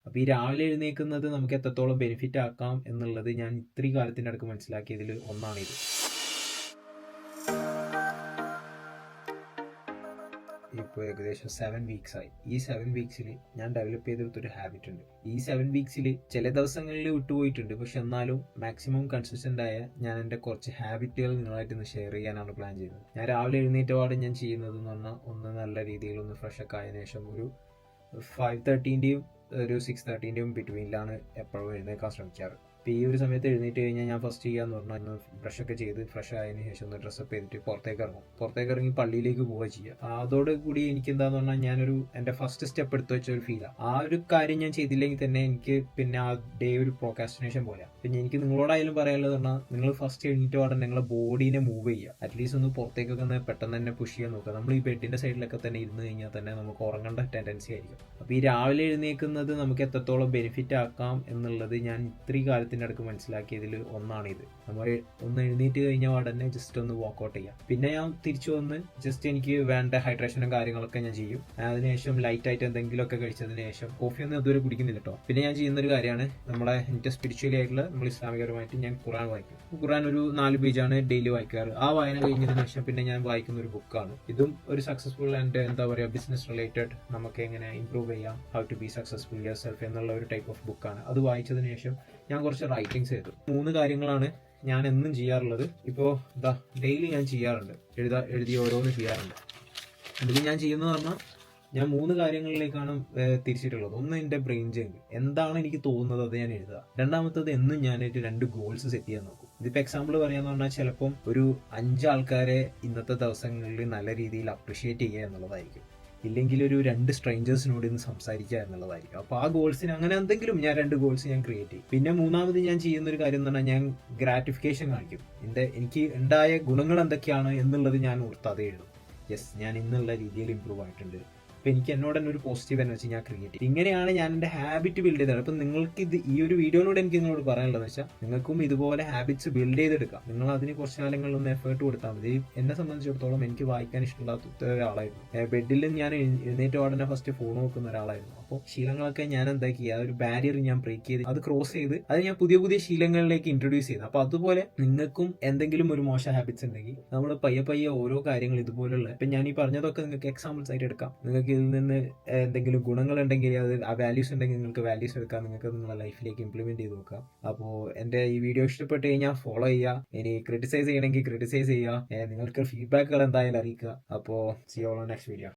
അപ്പോൾ ഈ രാവിലെ എഴുന്നേൽക്കുന്നത് നമുക്ക് എത്രത്തോളം ബെനിഫിറ്റ് ആക്കാം എന്നുള്ളത് ഞാൻ ഇത്രയും കാലത്തിൻ്റെ അടുക്ക് മനസ്സിലാക്കിയതിൽ ഒന്നാണിത്. ഇപ്പോൾ ഏകദേശം 7 വീക്സ് ആയി. ഈ 7 വീക്സിൽ ഞാൻ ഡെവലപ്പ് ചെയ്തെടുത്തൊരു ഹാബിറ്റ് ഉണ്ട്. ഈ 7 വീക്സിൽ ചില ദിവസങ്ങളിൽ വിട്ടുപോയിട്ടുണ്ട്, പക്ഷെ എന്നാലും മാക്സിമം കൺസിസ്റ്റന്റ് ആയ ഞാൻ എൻ്റെ കുറച്ച് ഹാബിറ്റുകൾ നിങ്ങളായിട്ട് ഒന്ന് ഷെയർ ചെയ്യാനാണ് പ്ലാൻ ചെയ്യുന്നത്. ഞാൻ രാവിലെ എഴുന്നേറ്റ പാടെ ഞാൻ ചെയ്യുന്നത് എന്ന് പറഞ്ഞാൽ ഒന്ന് നല്ല രീതിയിൽ ഒന്ന് ഫ്രഷ് ഒക്കെ ആയതിനു ശേഷം ഒരു 5:30-ൻ്റെയും ഒരു 6:30-ൻ്റെയും ബിറ്റ്വീനിലാണ് എപ്പോഴും എഴുന്നേൽക്കാൻ ശ്രമിക്കാറ്. അപ്പോൾ ഈ ഒരു സമയത്ത് എഴുന്നേറ്റ് കഴിഞ്ഞാൽ ഞാൻ ഫസ്റ്റ് ചെയ്യാന്ന് പറഞ്ഞാൽ ഒന്ന് ബ്രഷൊക്കെ ചെയ്ത് ഫ്രഷ് ആയതിനു ശേഷം ഒന്ന് ഡ്രസ്സപ്പ് ചെയ്തിട്ട് പുറത്തേക്ക് ഇറങ്ങി പള്ളിയിലേക്ക് പോവുക ചെയ്യുക. അതോടുകൂടി എനിക്ക് എന്താന്ന് പറഞ്ഞാൽ ഞാനൊരു എൻ്റെ ഫസ്റ്റ് സ്റ്റെപ്പ് എടുത്തു വെച്ച ഒരു ഫീലാണ്. ആ ഒരു കാര്യം ഞാൻ ചെയ്തില്ലെങ്കിൽ തന്നെ എനിക്ക് പിന്നെ ആ ഡേ ഒരു പ്രോക്കാസ്റ്റിനേഷൻ പോലെയാണ്. പിന്നെ എനിക്ക് നിങ്ങളോടായാലും പറയാനുള്ളത് പറഞ്ഞാൽ നിങ്ങൾ ഫസ്റ്റ് എഴുന്നേറ്റ് പാടെ നിങ്ങളെ ബോഡീനെ മൂവ് ചെയ്യുക. അറ്റ്ലീസ്റ്റ് ഒന്ന് പുറത്തേക്കൊക്കെ ഒന്ന് പെട്ടെന്ന് തന്നെ പുഷ് ചെയ്യാൻ നോക്കുക. നമ്മൾ ഈ ബെഡിൻ്റെ സൈഡിലൊക്കെ തന്നെ ഇരുന്ന് കഴിഞ്ഞാൽ തന്നെ നമുക്ക് ഉറങ്ങേണ്ട ടെൻഡൻസി ആയിരിക്കും. അപ്പോൾ ഈ രാവിലെ എഴുന്നേൽക്കുന്നത് നമുക്ക് എത്രത്തോളം ബെനിഫിറ്റ് ആക്കാം എന്നുള്ളത് ഞാൻ ഇത്രയും കാലത്തിൻ്റെ അടുക്ക് മനസ്സിലാക്കിയതിൽ ഒന്നാണിത്. നമ്മൾ ഒന്ന് എഴുന്നേറ്റ് കഴിഞ്ഞാൽ ഉടനെ ജസ്റ്റ് ഒന്ന് വാക്കൗട്ട് ചെയ്യാം. പിന്നെ ഞാൻ തിരിച്ചു വന്ന് ജസ്റ്റ് എനിക്ക് വേണ്ട ഹൈഡ്രേഷനും കാര്യങ്ങളൊക്കെ ഞാൻ ചെയ്യും. അതിനുശേഷം ലൈറ്റ് ആയിട്ട് എന്തെങ്കിലുമൊക്കെ കഴിച്ചതിന് ശേഷം കോഫിയൊന്നും ഇതുവരെ കുടിക്കുന്നില്ല കേട്ടോ. പിന്നെ ഞാൻ ചെയ്യുന്നൊരു കാര്യമാണ് നമ്മുടെ എൻ്റെ സ്പിരിച്വലി ആയിട്ടുള്ള നമ്മൾ ഇസ്ലാമികപരമായിട്ട് ഞാൻ ഖുറാൻ വായിക്കും. ഖുറാൻ ഒരു 4 പേജാണ് ഡെയിലി വായിക്കാറ്. ആ വായന കഴിഞ്ഞതിന് ശേഷം പിന്നെ ഞാൻ വായിക്കുന്ന ഒരു ബുക്കാണ്. ഇതും ഒരു സക്സസ്ഫുൾ ആൻഡ് എന്താ പറയുക ബിസിനസ് റിലേറ്റഡ് നമുക്ക് എങ്ങനെ ഇംപ്രൂവ് ചെയ്യാം, how to be successful yourself എന്നുള്ള ഒരു ടൈപ്പ് ഓഫ് ബുക്കാണ്. അത് വായിച്ചതിന് ശേഷം ഞാൻ കുറച്ച് റൈറ്റിംഗ്സ് ചെയ്തു. 3 കാര്യങ്ങളാണ് ഞാൻ എന്നും ചെയ്യാറുള്ളത്. ഇപ്പോൾ ഡെയിലി ഞാൻ ചെയ്യാറുണ്ട്, എഴുതി ഓരോന്ന് ചെയ്യാറുണ്ട്. അതിൽ ഞാൻ ചെയ്യുന്നത് പറഞ്ഞാൽ ഞാൻ 3 കാര്യങ്ങളിലേക്കാണ് തിരിച്ചിട്ടുള്ളത്. ഒന്ന് എൻ്റെ ബ്രെയിൻ ചേഞ്ച്, എന്താണ് എനിക്ക് തോന്നുന്നത് അത് ഞാൻ എഴുതുക. രണ്ടാമത്തത് എന്നും ഞാനായിട്ട് 2 ഗോൾസ് സെറ്റ് ചെയ്യാൻ നോക്കും. ഇതിപ്പോൾ എക്സാമ്പിൾ പറയാന്ന് പറഞ്ഞാൽ ചിലപ്പം ഒരു 5 ആൾക്കാരെ ഇന്നത്തെ ദിവസങ്ങളിൽ നല്ല രീതിയിൽ അപ്രിഷിയേറ്റ് ചെയ്യുക എന്നുള്ളതായിരിക്കും. ഇല്ലെങ്കിൽ ഒരു 2 സ്ട്രേഞ്ചേഴ്സിനോട് ഇന്ന് സംസാരിക്കുക എന്നുള്ളതായിരിക്കും. അപ്പോൾ ആ ഗോൾസിന് അങ്ങനെ എന്തെങ്കിലും ഞാൻ 2 ഗോൾസ് ഞാൻ ക്രിയേറ്റ് ചെയ്യും. പിന്നെ മൂന്നാമത് ഞാൻ ചെയ്യുന്ന ഒരു കാര്യം എന്ന് പറഞ്ഞാൽ ഞാൻ ഗ്രാറ്റിഫിക്കേഷൻ കാണിക്കും. എനിക്ക് ഉണ്ടായ ഗുണങ്ങൾ എന്തൊക്കെയാണ് എന്നുള്ളത് ഞാൻ ഓർത്താതെ എഴുതും. യെസ്, ഞാൻ ഇന്നുള്ള രീതിയിൽ ഇമ്പ്രൂവ് ആയിട്ടുണ്ട്. അപ്പോൾ എനിക്ക് എന്നോട് തന്നെ ഒരു പോസിറ്റീവ് എനർജി ഞാൻ ക്രിയേറ്റ് ചെയ്യും. ഇങ്ങനെയാണ് ഞാൻ എൻ്റെ ഹാബിറ്റ് ബിൽഡ് ചെയ്തത്. അപ്പം നിങ്ങൾക്ക് ഈ ഒരു വീഡിയോയിലൂടെ എനിക്ക് നിങ്ങളോട് പറയാനുള്ളത് വെച്ചാൽ നിങ്ങൾക്കും ഇതുപോലെ ഹാബിറ്റ്സ് ബിൽഡ് ചെയ്തെടുക്കാം. നിങ്ങൾ അതിന് കുറച്ച് കാലങ്ങളിലൊന്ന് എഫേർട്ട് കൊടുത്താൽ മതി. എന്നെ സംബന്ധിച്ചിടത്തോളം എനിക്ക് വായിക്കാൻ ഇഷ്ടമില്ലാത്ത ഒരാളായിരുന്നു. ബെഡിൽ ഞാൻ എഴുന്നേറ്റ് ഉടനെ ഫസ്റ്റ് ഫോൺ നോക്കുന്ന ഒരാളായിരുന്നു. അപ്പോൾ ശീലങ്ങളൊക്കെ ഞാൻ എന്താക്കി ആ ഒരു ബാരിയർ ഞാൻ ബ്രേക്ക് ചെയ്ത് അത് ക്രോസ് ചെയ്ത് അത് ഞാൻ പുതിയ ശീലങ്ങളിലേക്ക് ഇൻട്രൊഡ്യൂസ് ചെയ്തു. അപ്പോൾ അതുപോലെ നിങ്ങൾക്കും എന്തെങ്കിലും ഒരു മോശം ഹാബിറ്റ്സ് ഉണ്ടെങ്കിൽ നമ്മൾ പയ്യെ ഓരോ കാര്യങ്ങൾ ഇതുപോലുള്ള ഇപ്പം ഞാൻ ഈ പറഞ്ഞതൊക്കെ നിങ്ങൾക്ക് എക്സാമ്പിൾസ് ആയിട്ട് എടുക്കാം. നിങ്ങൾക്ക് ഇതിൽ നിന്ന് എന്തെങ്കിലും ഗുണങ്ങളുണ്ടെങ്കിൽ അത് ആ വാല്യൂസ് ഉണ്ടെങ്കിൽ നിങ്ങൾക്ക് വാല്യൂസ് എടുക്കാം, നിങ്ങൾക്ക് നിങ്ങളുടെ ലൈഫിലേക്ക് ഇംപ്ലിമെന്റ് ചെയ്ത് നോക്കാം. അപ്പോൾ എൻ്റെ ഈ വീഡിയോ ഇഷ്ടപ്പെട്ട് കഴിഞ്ഞാൽ ഫോളോ ചെയ്യുക. ഇനി ക്രിട്ടിസൈസ് ചെയ്യണമെങ്കിൽ ക്രിട്ടിസൈസ് ചെയ്യുക. നിങ്ങൾക്ക് ഫീഡ്ബാക്കുകൾ എന്തായാലും അറിയിക്കുക. അപ്പോൾ see you on next video.